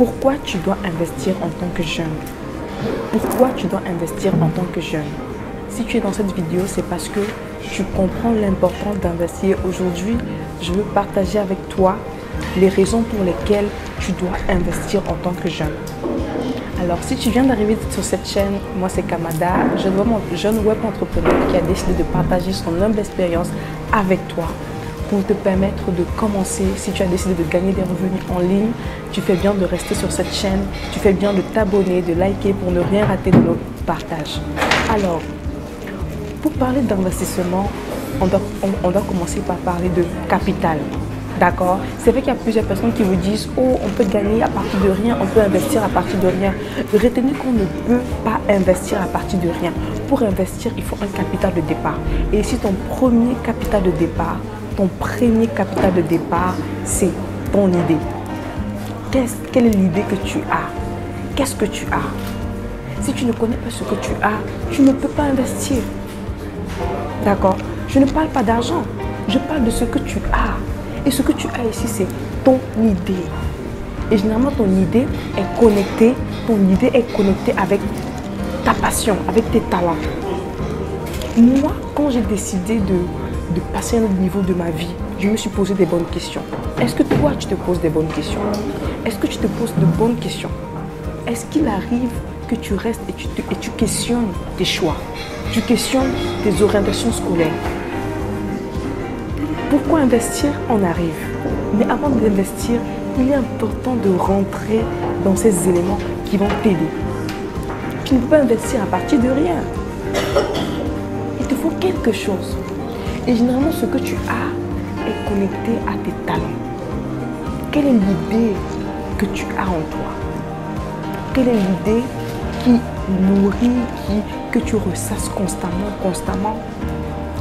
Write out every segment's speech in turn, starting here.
Pourquoi tu dois investir en tant que jeune? Pourquoi tu dois investir en tant que jeune? Si tu es dans cette vidéo, c'est parce que tu comprends l'importance d'investir. Aujourd'hui, je veux partager avec toi les raisons pour lesquelles tu dois investir en tant que jeune. Alors, si tu viens d'arriver sur cette chaîne, moi c'est Kamada, jeune web entrepreneur qui a décidé de partager son humble expérience avec toi pour te permettre de commencer. Si tu as décidé de gagner des revenus en ligne, tu fais bien de rester sur cette chaîne, tu fais bien de t'abonner, de liker pour ne rien rater de nos partages. Alors, pour parler d'investissement, on doit commencer par parler de capital. D'accord? C'est vrai qu'il y a plusieurs personnes qui vous disent « Oh, on peut gagner à partir de rien, on peut investir à partir de rien. » Retenez qu'on ne peut pas investir à partir de rien. Pour investir, il faut un capital de départ. Et ici, ton premier capital de départ, c'est ton idée. Quelle est l'idée que tu as? Qu'est-ce que tu as? Si tu ne connais pas ce que tu as, tu ne peux pas investir. D'accord? Je ne parle pas d'argent, je parle de ce que tu as. Et ce que tu as ici, c'est ton idée. Et généralement, ton idée est connectée avec ta passion, avec tes talents. Moi, quand j'ai décidé de passer à un autre niveau de ma vie, je me suis posé des bonnes questions. Est-ce que toi, tu te poses des bonnes questions? Est-ce que tu te poses de bonnes questions? Est-ce qu'il arrive que tu restes et tu questionnes tes choix? Tu questionnes tes orientations scolaires? Pourquoi investir? On arrive. Mais avant d'investir, il est important de rentrer dans ces éléments qui vont t'aider. Tu ne peux pas investir à partir de rien. Il te faut quelque chose. Et généralement, ce que tu as est connecté à tes talents. Quelle est l'idée que tu as en toi? Quelle est l'idée qui nourrit, que tu ressasses constamment?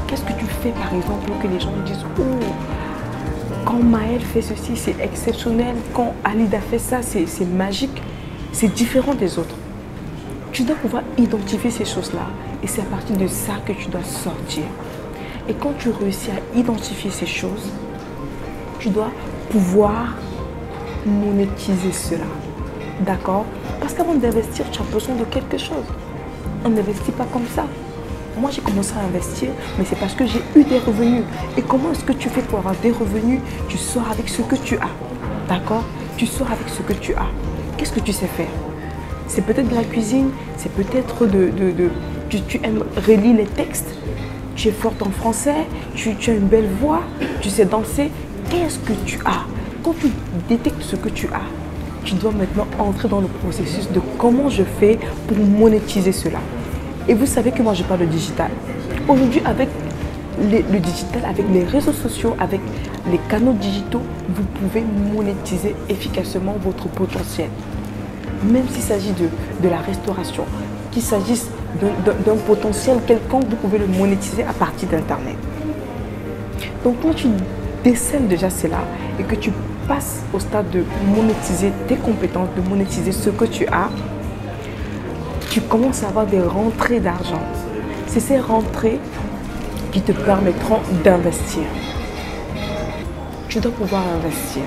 Qu'est-ce que tu fais par exemple que les gens disent « Oh, quand Maël fait ceci, c'est exceptionnel. Quand Alida fait ça, c'est magique. C'est différent des autres. » Tu dois pouvoir identifier ces choses-là. Et c'est à partir de ça que tu dois sortir. Et quand tu réussis à identifier ces choses, tu dois pouvoir monétiser cela. D'accord? Parce qu'avant d'investir, tu as besoin de quelque chose. On n'investit pas comme ça. Moi, j'ai commencé à investir, mais c'est parce que j'ai eu des revenus. Et comment est-ce que tu fais pour avoir des revenus? Tu sors avec ce que tu as. D'accord? Tu sors avec ce que tu as. Qu'est-ce que tu sais faire? C'est peut-être de la cuisine, c'est peut-être tu aimes relire les textes, tu es forte en français, tu as une belle voix, tu sais danser. Qu'est-ce que tu as? Quand tu détectes ce que tu as, tu dois maintenant entrer dans le processus de comment je fais pour monétiser cela. Et vous savez que moi, je parle de digital. Aujourd'hui, avec le digital, avec les réseaux sociaux, avec les canaux digitaux, vous pouvez monétiser efficacement votre potentiel. Même s'il s'agit de la restauration, qu'il s'agisse d'un potentiel quelconque, vous pouvez le monétiser à partir d'Internet. Donc, quand tu décèles déjà cela et que tu passes au stade de monétiser tes compétences, de monétiser ce que tu as, tu commences à avoir des rentrées d'argent. C'est ces rentrées qui te permettront d'investir. Tu dois pouvoir investir.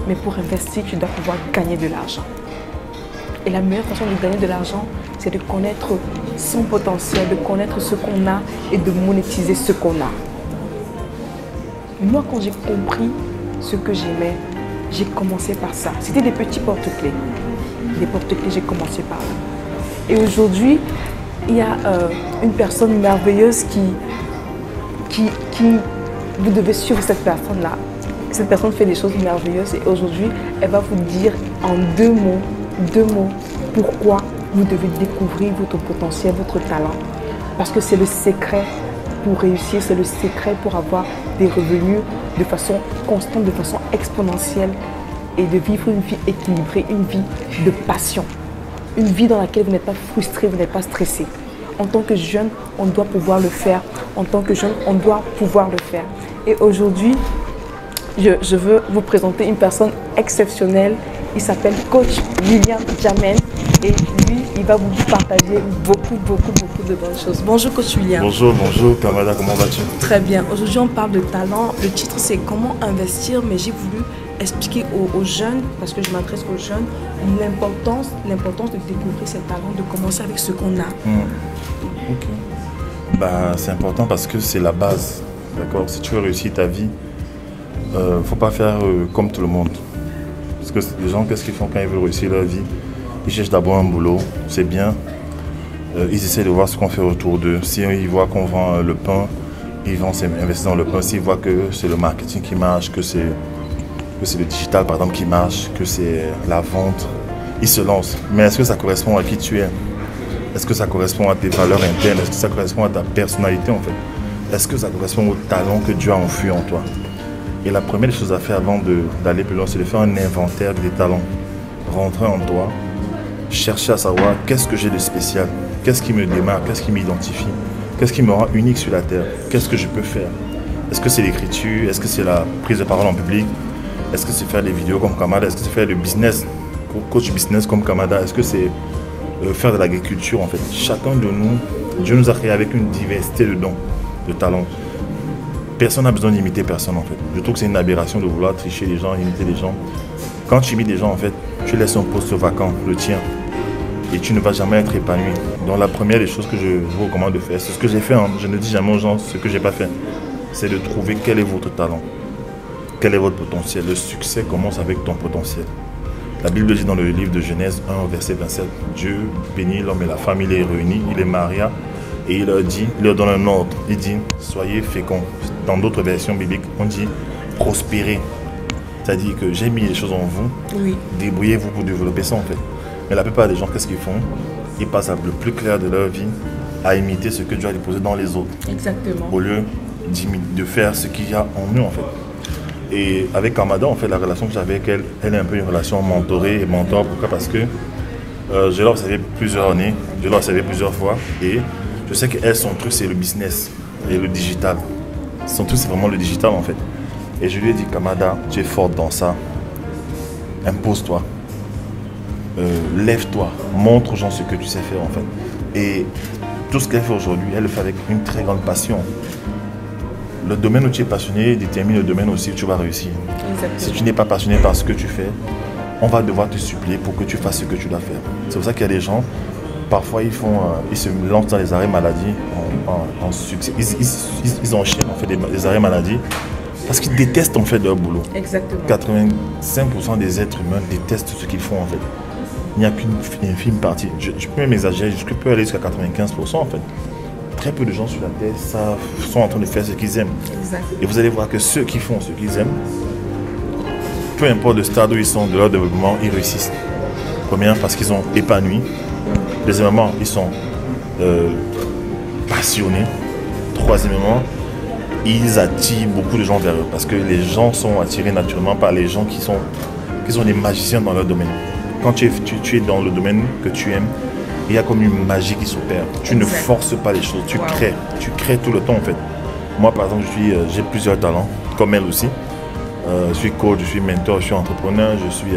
Mais pour investir, tu dois pouvoir gagner de l'argent. Et la meilleure façon de gagner de l'argent, c'est de connaître son potentiel, de connaître ce qu'on a et de monétiser ce qu'on a. Moi, quand j'ai compris ce que j'aimais, j'ai commencé par ça. C'était des petits porte-clés. Des porte-clés, j'ai commencé par là. Et aujourd'hui, il y a une personne merveilleuse qui vous devez suivre cette personne-là. Cette personne fait des choses merveilleuses et aujourd'hui, elle va vous dire en deux mots, pourquoi vous devez découvrir votre potentiel, votre talent. Parce que c'est le secret pour réussir, c'est le secret pour avoir des revenus de façon constante, de façon exponentielle et de vivre une vie équilibrée, une vie de passion. Une vie dans laquelle vous n'êtes pas frustré, vous n'êtes pas stressé. En tant que jeune, on doit pouvoir le faire. En tant que jeune, on doit pouvoir le faire. Et aujourd'hui, je veux vous présenter une personne exceptionnelle. Il s'appelle Coach William Jamen. Et lui, il va vous partager beaucoup de bonnes choses. Bonjour Coach William. Bonjour Kamada, comment vas-tu? Très bien. Aujourd'hui, on parle de talent. Le titre, c'est comment investir, mais j'ai voulu expliquer aux jeunes, parce que je m'adresse aux jeunes, l'importance de découvrir ses talents, de commencer avec ce qu'on a. Ok. Bah, c'est important parce que c'est la base. D'accord? Si tu veux réussir ta vie, faut pas faire comme tout le monde. Parce que les gens, qu'est-ce qu'ils font quand ils veulent réussir leur vie? Ils cherchent d'abord un boulot, c'est bien. Ils essaient de voir ce qu'on fait autour d'eux. Si ils voient qu'on vend le pain, ils vont s'investir dans le pain. S'ils voient que c'est le marketing qui marche, que c'est le digital par exemple qui marche, que c'est la vente, ils se lancent. Mais est-ce que ça correspond à qui tu es? Est-ce que ça correspond à tes valeurs internes? Est-ce que ça correspond à ta personnalité en fait? Est-ce que ça correspond au talent que Dieu a enfui en toi? Et la première chose à faire avant d'aller plus loin, c'est de faire un inventaire des talents. Rentrer en toi, chercher à savoir qu'est-ce que j'ai de spécial, qu'est-ce qui me démarque, qu'est-ce qui m'identifie, qu'est-ce qui me rend unique sur la terre, qu'est-ce que je peux faire. Est-ce que c'est l'écriture? Est-ce que c'est la prise de parole en public? Est-ce que c'est faire des vidéos comme Kamada? Est-ce que c'est faire du business, coach business comme Kamada? Est-ce que c'est faire de l'agriculture en fait? Chacun de nous, Dieu nous a créé avec une diversité de dons, de talents. Personne n'a besoin d'imiter personne en fait. Je trouve que c'est une aberration de vouloir tricher les gens, imiter les gens. Quand tu imites des gens en fait, tu laisses un poste vacant, le tien. Et tu ne vas jamais être épanoui. Donc la première des choses que je vous recommande de faire, c'est ce que j'ai fait. Hein. Je ne dis jamais aux gens ce que je n'ai pas fait. C'est de trouver quel est votre talent. Quel est votre potentiel. Le succès commence avec ton potentiel. La Bible dit dans le livre de Genèse 1, verset 27, Dieu bénit l'homme et la femme, il les réunit, il les maria et il leur donne un ordre. Il dit, soyez féconds. Dans d'autres versions bibliques, on dit prospérez. C'est-à-dire que j'ai mis les choses en vous, oui. Débrouillez-vous pour développer ça en fait. Mais la plupart des gens, qu'est-ce qu'ils font? Ils passent le plus clair de leur vie à imiter ce que Dieu a déposé dans les autres. Exactement. Au lieu de faire ce qu'il y a en eux en fait. Et avec Kamada, en fait, la relation que j'avais avec elle, elle est un peu une relation mentorée et mentor. Pourquoi? Parce que je l'ai observé plusieurs années, je l'ai observé plusieurs fois. Et je sais qu'elle, son truc, c'est le business et le digital. Son truc, c'est vraiment le digital, en fait. Et je lui ai dit, Kamada, tu es forte dans ça. Impose-toi. Lève-toi. Montre aux gens ce que tu sais faire, en fait. Et tout ce qu'elle fait aujourd'hui, elle le fait avec une très grande passion. Le domaine où tu es passionné détermine le domaine aussi où tu vas réussir. Exactement. Si tu n'es pas passionné par ce que tu fais, on va devoir te supplier pour que tu fasses ce que tu dois faire. C'est pour ça qu'il y a des gens, parfois ils se lancent dans les arrêts maladie en succès. Ils enchaînent en fait des arrêts maladie parce qu'ils détestent en fait leur boulot. Exactement. 85% des êtres humains détestent ce qu'ils font en fait. Il n'y a qu'une infime partie. Je peux même exagérer, je peux aller jusqu'à 95% en fait. Très peu de gens sur la terre sont en train de faire ce qu'ils aiment. Exact. Et vous allez voir que ceux qui font ce qu'ils aiment, peu importe le stade où ils sont de leur développement, ils réussissent. Premièrement, parce qu'ils sont épanouis. Deuxièmement, ils sont passionnés. Troisièmement, ils attirent beaucoup de gens vers eux. Parce que les gens sont attirés naturellement par les gens qui sont des magiciens dans leur domaine. Quand tu es dans le domaine que tu aimes, il y a comme une magie qui s'opère. Tu ne forces pas les choses, tu crées. Tu crées tout le temps en fait. Moi par exemple, j'ai plusieurs talents, comme elle aussi. Je suis coach, je suis mentor, je suis entrepreneur, je suis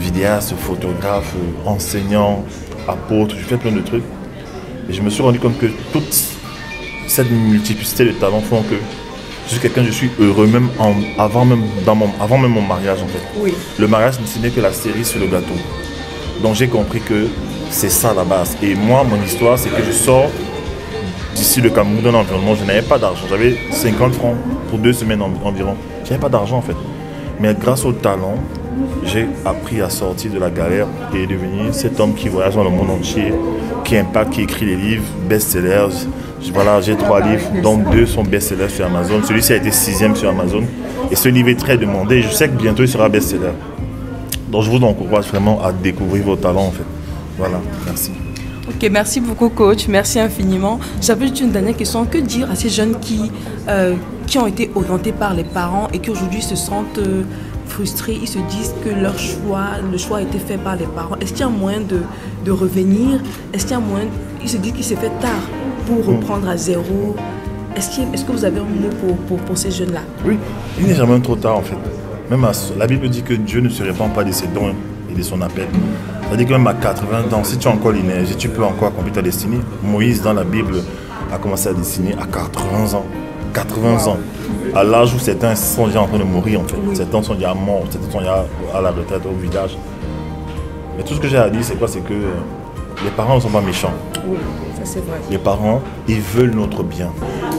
vidéaste, photographe, enseignant, apôtre, je fais plein de trucs. Et je me suis rendu compte que toute cette multiplicité de talents font que je suis quelqu'un, je suis heureux même avant même mon mariage en fait. Oui. Le mariage, ce n'est que la cerise sur le gâteau. Donc j'ai compris que c'est ça la base. Et moi, mon histoire, c'est que je sors d'ici le Cameroun d'un environnement, je n'avais pas d'argent. J'avais 50 francs pour 2 semaines environ. Je n'avais pas d'argent en fait. Mais grâce au talent, j'ai appris à sortir de la galère et devenir cet homme qui voyage dans le monde entier, qui impacte, qui écrit des livres, best-sellers. Voilà, j'ai 3 livres, dont 2 sont best-sellers sur Amazon. Celui-ci a été 6e sur Amazon. Et ce livre est très demandé. Et je sais que bientôt il sera best-seller. Donc je vous encourage vraiment à découvrir vos talents en fait. Voilà, merci. Ok, merci beaucoup coach, merci infiniment. J'avais juste une dernière question. Que dire à ces jeunes qui ont été orientés par les parents et qui aujourd'hui se sentent frustrés, ils se disent que le choix a été fait par les parents. Est-ce qu'il y a moyen de revenir? Est-ce qu'il y a moyen, ils se disent qu'il s'est fait tard pour reprendre à zéro? Est-ce que vous avez un mot pour ces jeunes-là? Oui, il n'est jamais trop tard en fait. Même la Bible dit que Dieu ne se répand pas de ses dons et de son appel. C'est-à-dire que même à 80 ans, si tu as encore l'énergie, tu peux encore accomplir ta destinée. Moïse, dans la Bible, a commencé à dessiner à 80 ans. 80 ans. À l'âge où certains sont déjà en train de mourir, en fait. Certains sont déjà morts, certains sont déjà à la retraite, au village. Mais tout ce que j'ai à dire, c'est quoi? C'est que les parents ne sont pas méchants. Oui, ça c'est vrai. Les parents, ils veulent notre bien.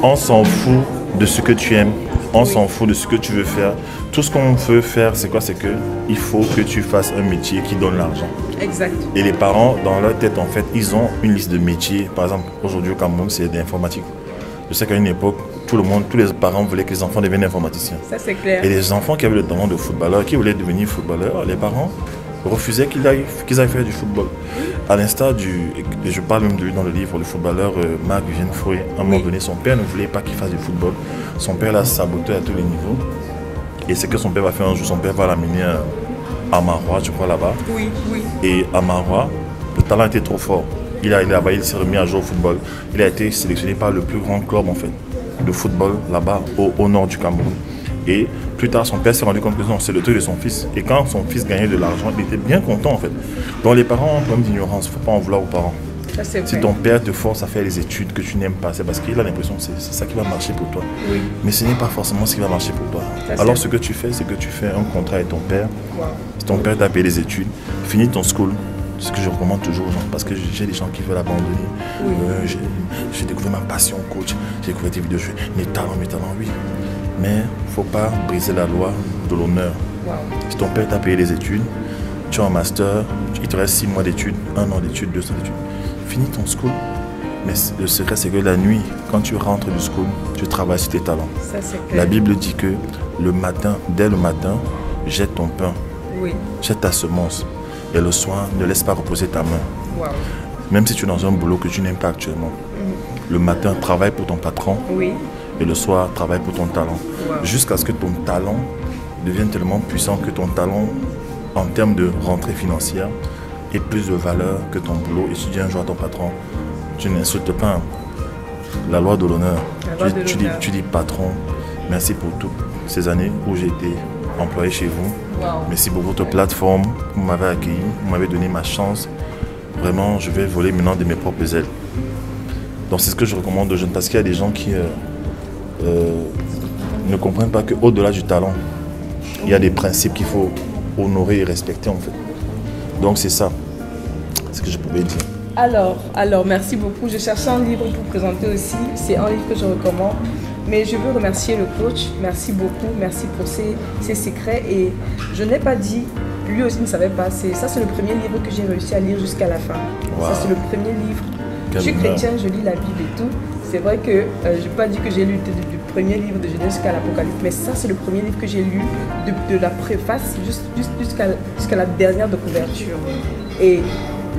On s'en fout de ce que tu aimes. On s'en fout de ce que tu veux faire. Tout ce qu'on veut faire, c'est quoi? C'est que il faut que tu fasses un métier qui donne l'argent. Exact. Et les parents, dans leur tête, en fait, ils ont une liste de métiers. Par exemple, aujourd'hui au Cameroun, c'est d'informatique. Je sais qu'à une époque, tous les parents voulaient que les enfants deviennent informaticiens. Ça c'est clair. Et les enfants qui avaient le talent de footballeur, qui voulaient devenir footballeurs, les parents refusaient qu'ils aillent faire du football. À l'instar et je parle même de lui dans le livre, le footballeur Marc-Vivien Foy, à un moment donné, son père ne voulait pas qu'il fasse du football. Son père l'a saboté à tous les niveaux. Et c'est que son père va faire un jour, son père va l'amener à Marois, je crois, là-bas. Oui. Et à Marois, le talent était trop fort. Il s'est remis à jouer au football. Il a été sélectionné par le plus grand club, en fait, de football, là-bas, au nord du Cameroun. Et plus tard, son père s'est rendu compte que non, c'est le truc de son fils. Et quand son fils gagnait de l'argent, il était bien content, en fait. Donc les parents ont un problème d'ignorance. Il ne faut pas en vouloir aux parents. Ça, c'est si vrai. ton père te force à faire les études que tu n'aimes pas, c'est parce qu'il a l'impression que c'est ça qui va marcher pour toi. Oui. Mais ce n'est pas forcément ce qui va marcher pour toi. Ça, alors ce que tu fais, c'est que tu fais un contrat avec ton père. Wow. Si ton père t'a payé les études, finis ton school. Ce que je recommande toujours aux gens, parce que j'ai des gens qui veulent abandonner. Oui. J'ai découvert ma passion coach, j'ai découvert des vidéos, mes talents, oui. Mais il ne faut pas briser la loi de l'honneur. Wow. Si ton père t'a payé les études, tu as un master, il te reste 6 mois d'études, 1 an d'études, 2 ans d'études. Finis ton school. Mais le secret, c'est que la nuit, quand tu rentres du school, tu travailles sur tes talents. Ça, c'est clair. La Bible dit que le matin, dès le matin, jette ton pain, Oui. jette ta semence. Et le soir, ne laisse pas reposer ta main. Wow. Même si tu es dans un boulot que tu n'aimes pas actuellement. Le matin, travaille pour ton patron. Oui. Et le soir, travaille pour ton talent. Wow. Jusqu'à ce que ton talent devienne tellement puissant que ton talent, en termes de rentrée financière, ait plus de valeur que ton boulot. Et si tu dis un jour à ton patron, tu n'insultes pas la loi de l'honneur. Tu dis patron, merci pour toutes ces années où j'ai été employé chez vous. Wow. Merci pour votre plateforme, vous m'avez accueilli, vous m'avez donné ma chance. Vraiment, je vais voler maintenant de mes propres ailes. Donc c'est ce que je recommande aux jeunes, parce qu'il y a des gens qui ne comprennent pas qu'au-delà du talent, il y a des principes qu'il faut honorer et respecter en fait. Donc c'est ça, ce que je pouvais dire. Alors, merci beaucoup. Je cherchais un livre pour présenter aussi. C'est un livre que je recommande. Mais je veux remercier le coach. Merci beaucoup. Merci pour ses secrets. Et je n'ai pas dit, lui aussi ne savait pas. Ça, c'est le premier livre que j'ai réussi à lire jusqu'à la fin. Wow. Ça, c'est le premier livre. Quel je suis honneur. chrétienne, je lis la Bible et tout. C'est vrai que je n'ai pas dit que j'ai lu du premier livre de Genèse jusqu'à l'Apocalypse. Mais ça, c'est le premier livre que j'ai lu de la préface jusqu'à la dernière de couverture. Et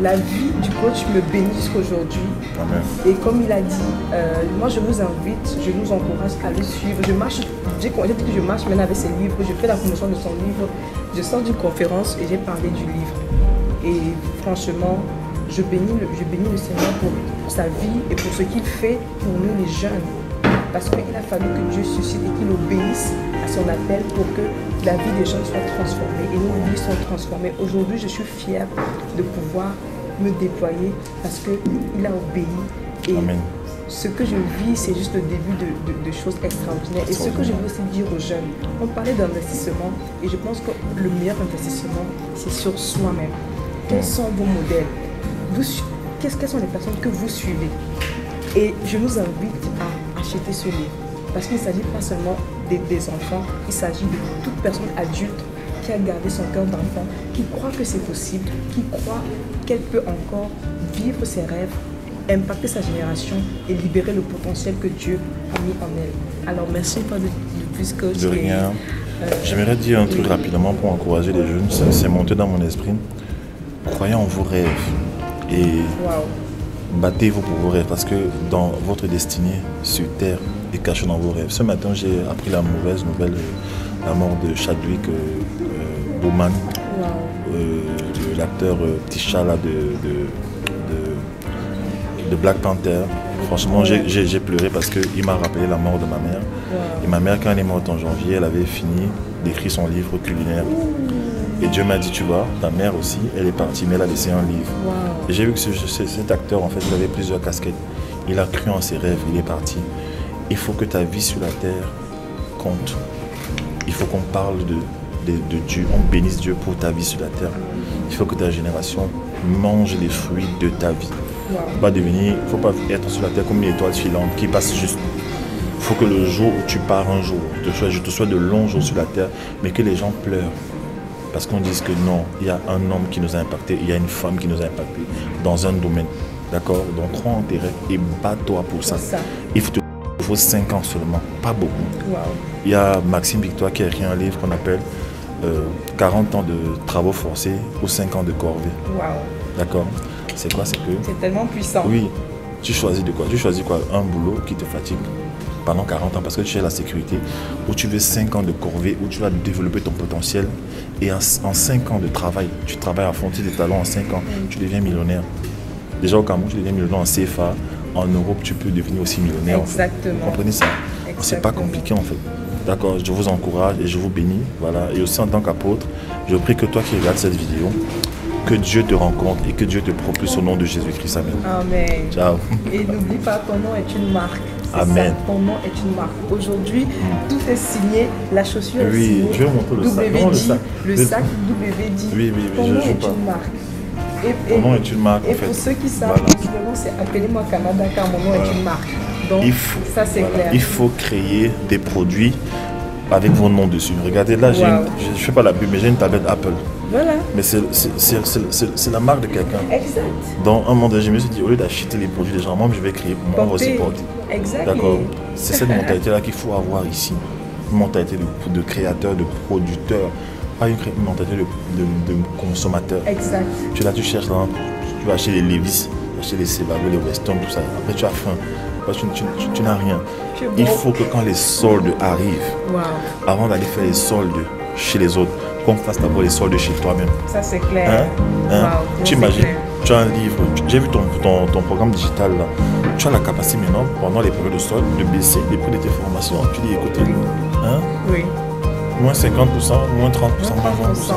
la vie du coach me bénit jusqu'aujourd'hui. Amen. Et comme il a dit, moi je vous invite, je vous encourage à le suivre. J'ai dit que je marche maintenant avec ses livres, je fais la promotion de son livre, je sors d'une conférence et j'ai parlé du livre. Et franchement, je bénis le Seigneur pour sa vie et pour ce qu'il fait pour nous les jeunes. Parce qu'il a fallu que Dieu suscite et qu'il obéisse à son appel pour que la vie des jeunes soit transformée et nos vies sont transformées. Aujourd'hui, je suis fière de pouvoir me déployer parce qu'il a obéi. Et Amen. ce que je vis, c'est juste le début de choses extraordinaires. Et ce que je veux aussi dire aux jeunes, on parlait d'investissement et je pense que le meilleur investissement, c'est sur soi-même. Quels sont vos modèles? Quelles sont les personnes que vous suivez? Et je vous invite à acheter ce livre. Parce qu'il ne s'agit pas seulement des enfants, il s'agit de toute personne adulte qui a gardé son cœur d'enfant, qui croit que c'est possible, qui croit qu'elle peut encore vivre ses rêves, impacter sa génération et libérer le potentiel que Dieu a mis en elle. Alors merci pas de plus, coach. De rien. J'aimerais dire un truc rapidement pour encourager les jeunes. C'est monté dans mon esprit. Croyez en vos rêves et battez-vous pour vos rêves, parce que dans votre destinée sur terre est cachée dans vos rêves. Ce matin, j'ai appris la mauvaise nouvelle, la mort de Chadwick Boseman, de l'acteur T'Challa de Black Panther. Franchement, j'ai pleuré parce qu'il m'a rappelé la mort de ma mère. Et ma mère, quand elle est morte en janvier, elle avait fini d'écrire son livre culinaire. Et Dieu m'a dit, tu vois, ta mère aussi, elle est partie, mais elle a laissé un livre. Et j'ai vu que cet acteur, en fait, il avait plusieurs casquettes. Il a cru en ses rêves, il est parti. Il faut que ta vie sur la terre compte. Il faut qu'on parle de Dieu, on bénisse Dieu pour ta vie sur la terre. Il faut que ta génération mange les fruits de ta vie. Faut pas devenir, faut pas être sur la terre comme une étoile filante qui passe juste. Il faut que le jour où tu pars un jour, je te souhaite de longs jours sur la terre, mais que les gens pleurent. Parce qu'on dise que non, il y a un homme qui nous a impacté, il y a une femme qui nous a impacté dans un domaine. D'accord? Donc crois en tes rêves et bats-toi pour ça. Il faut 5 ans seulement, pas beaucoup. Il y a Maxime Victoire qui a écrit un livre qu'on appelle 40 ans de travaux forcés ou 5 ans de corvée. D'accord? C'est quoi? C'est que... C'est tellement puissant. Oui. Tu choisis de quoi? Tu choisis quoi? Un boulot qui te fatigue pendant 40 ans parce que tu as la sécurité, ou tu veux 5 ans de corvée où tu vas développer ton potentiel et en 5 ans de travail, tu travailles à fond, tu as des talents en 5 ans, tu deviens millionnaire. Déjà au Cameroun, tu deviens millionnaire en CFA, en Europe, tu peux devenir aussi millionnaire. Exactement. Vous comprenez ça? C'est pas compliqué en fait. D'accord, je vous encourage et je vous bénis. Voilà. Et aussi en tant qu'apôtre, je prie que toi qui regardes cette vidéo, que Dieu te rencontre et que Dieu te propulse au nom de Jésus-Christ. Amen. Amen. Ciao. Et n'oublie pas, ton nom est une marque. Amen. Ça, ton nom est une marque. Aujourd'hui, tout est signé, la chaussure est Oui, signée. je vais montrer le sac. Le sac WD. Oui, ton je nom joue est pas. une marque. Ton nom est une marque. Et en fait. pour ceux qui savent, Voilà. mon slogan c'est appelez-moi Canada car mon nom est une marque. Donc, ça c'est clair. Il faut créer des produits avec vos noms dessus. Regardez là, je ne fais pas la pub, mais j'ai une tablette Apple. Voilà. Mais c'est la marque de quelqu'un. Exact. Dans un moment, je me suis dit, au lieu d'acheter les produits des gens, moi je vais créer, moi aussi porter. Exact. D'accord. C'est cette mentalité-là qu'il faut avoir ici. Une mentalité de créateur, de producteur, pas une mentalité de consommateur. Exact. Tu là, tu cherches là, tu vas acheter les Levi's, acheter les Sebado, les Weston, tout ça. Après tu as faim. Tu n'as rien. Il faut que quand les soldes arrivent, avant d'aller faire les soldes chez les autres, qu'on fasse d'abord les soldes chez toi-même. Ça c'est clair. Tu imagines, tu as un livre, j'ai vu ton programme digital là. Tu as la capacité maintenant, pendant les périodes de soldes, de baisser les prix de tes formations. Tu dis écoutez, oui. Moins 50%, moins 30%, moins 20%.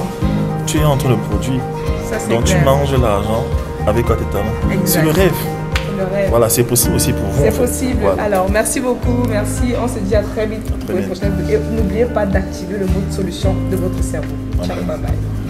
Tu es en train de produire. Ça, donc clair. tu manges l'argent avec quoi tes talents. C'est le rêve. Voilà, c'est possible aussi pour vous. C'est possible. Voilà. Alors, merci beaucoup. Merci. On se dit à très vite pour les prochaines vidéos. Et n'oubliez pas d'activer le mode solution de votre cerveau. Ciao, bye bye.